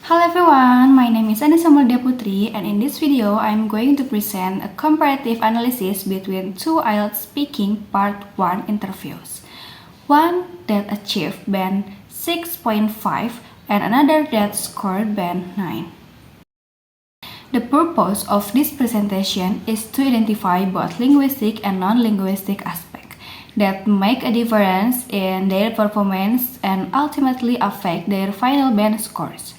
Hello everyone, my name is Anissa Mulda Putri, and in this video I'm going to present a comparative analysis between two IELTS speaking part 1 interviews. One that achieved band 6.5 and another that scored band 9. The purpose of this presentation is to identify both linguistic and non-linguistic aspects that make a difference in their performance and ultimately affect their final band scores.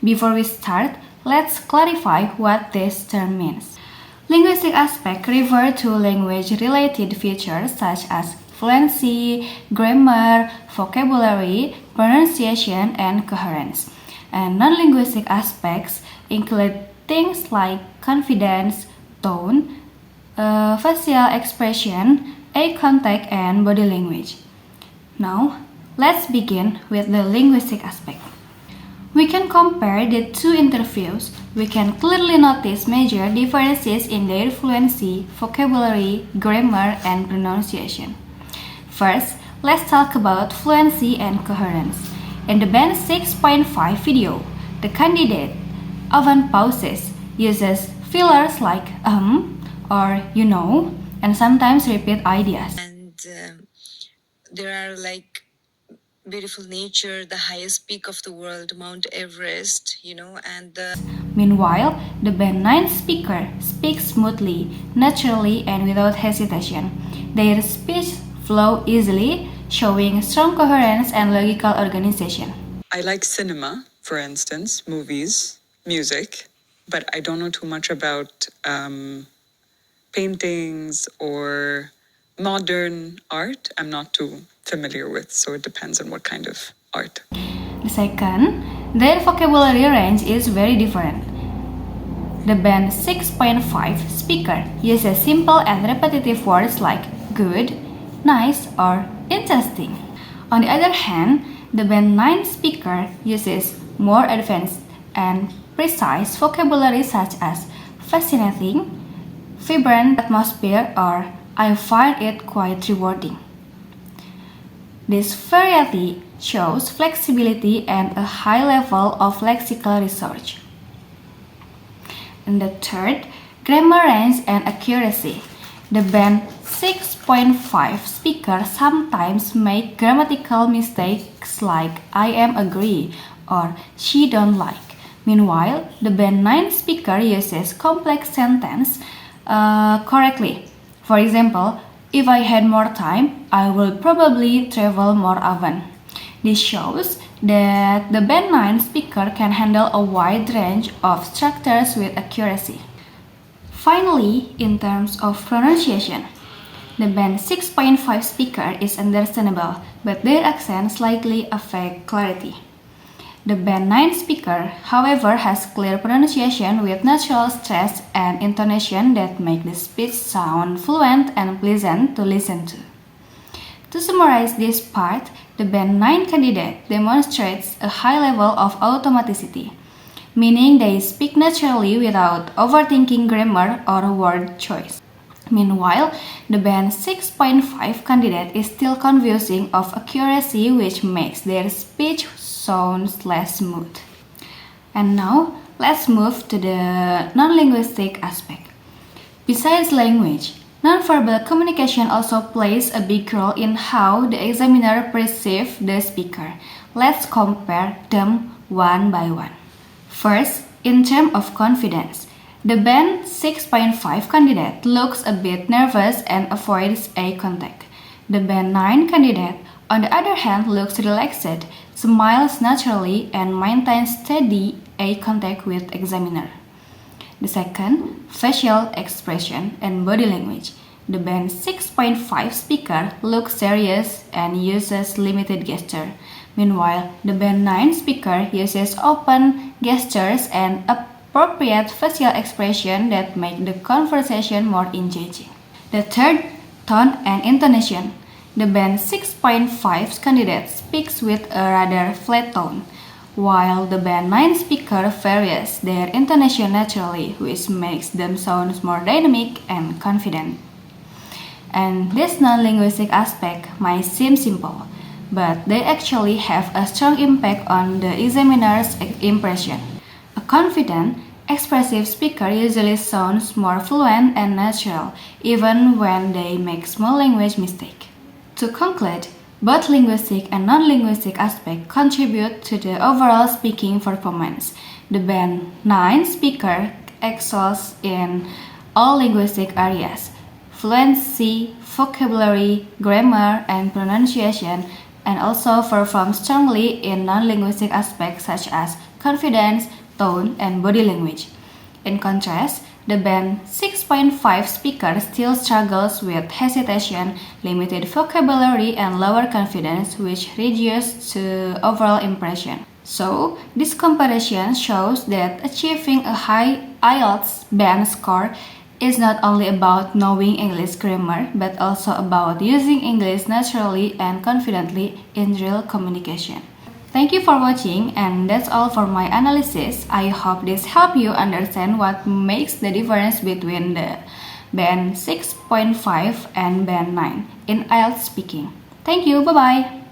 Before we start, let's clarify what this term means. Linguistic aspects refer to language-related features such as fluency, grammar, vocabulary, pronunciation, and coherence. And non-linguistic aspects include things like confidence, tone, facial expression, eye contact, and body language. Now, let's begin with the linguistic aspect. We can compare the two interviews. We can clearly notice major differences in their fluency, vocabulary, grammar, and pronunciation. First, let's talk about fluency and coherence. In the band 6.5 video, the candidate often pauses, uses fillers like or you know, and sometimes repeat ideas. And there are beautiful nature, the highest peak of the world, Mount Everest, and Meanwhile, the band 9 speaker speaks smoothly, naturally, and without hesitation. Their speech flow easily, showing strong coherence and logical organization. I like cinema, for instance, movies, music, but I don't know too much about paintings or modern art. I'm not too familiar with, so it depends on what kind of art. The second, their vocabulary range is very different. The band 6.5 speaker uses simple and repetitive words like good, nice, or interesting. On the other hand, the band 9 speaker uses more advanced and precise vocabulary such as fascinating, vibrant atmosphere, or I find it quite rewarding. This variety shows flexibility and a high level of lexical research. And the third, grammar range and accuracy. The band 6.5 speaker sometimes make grammatical mistakes like I am agree or she don't like. Meanwhile, the band 9 speaker uses complex sentence correctly. For example, if I had more time, I will probably travel more often. This shows that the band 9 speaker can handle a wide range of structures with accuracy. Finally, in terms of pronunciation, the band 6.5 speaker is understandable, but their accent slightly affect clarity. The band 9 speaker, however, has clear pronunciation with natural stress and intonation that make the speech sound fluent and pleasant to listen to. To summarize this part, the band 9 candidate demonstrates a high level of automaticity, meaning they speak naturally without overthinking grammar or word choice. Meanwhile, the band 6.5 candidate is still convincing of accuracy, which makes their speech sounds less smooth. And now, let's move to the non-linguistic aspect. Besides language, nonverbal communication also plays a big role in how the examiner perceives the speaker. Let's compare them one by one. First, in terms of confidence, the band 6.5 candidate looks a bit nervous and avoids eye contact. The band 9 candidate, on the other hand, looks relaxed, smiles naturally, and maintains steady eye contact with examiner. The second, facial expression and body language. The band 6.5 speaker looks serious and uses limited gesture. Meanwhile, the band 9 speaker uses open gestures and appropriate facial expression that make the conversation more engaging. The third, tone and intonation. The band 6.5 candidate speaks with a rather flat tone, while the band 9 speaker varies their intonation naturally, which makes them sound more dynamic and confident. And this non-linguistic aspect might seem simple, but they actually have a strong impact on the examiner's impression. A confident, expressive speaker usually sounds more fluent and natural, even when they make small language mistakes. To conclude, both linguistic and non-linguistic aspects contribute to the overall speaking performance. The Band 9 speaker excels in all linguistic areas: fluency, vocabulary, grammar, and pronunciation, and also performs strongly in non-linguistic aspects such as confidence, tone, and body language. In contrast, the Band 6.5 speaker still struggles with hesitation, limited vocabulary, and lower confidence, which reduces the overall impression. So, this comparison shows that achieving a high IELTS band score is not only about knowing English grammar, but also about using English naturally and confidently in real communication. Thank you for watching, and that's all for my analysis. I hope this helped you understand what makes the difference between the Band 6.5 and Band 9 in IELTS speaking. Thank you, bye-bye!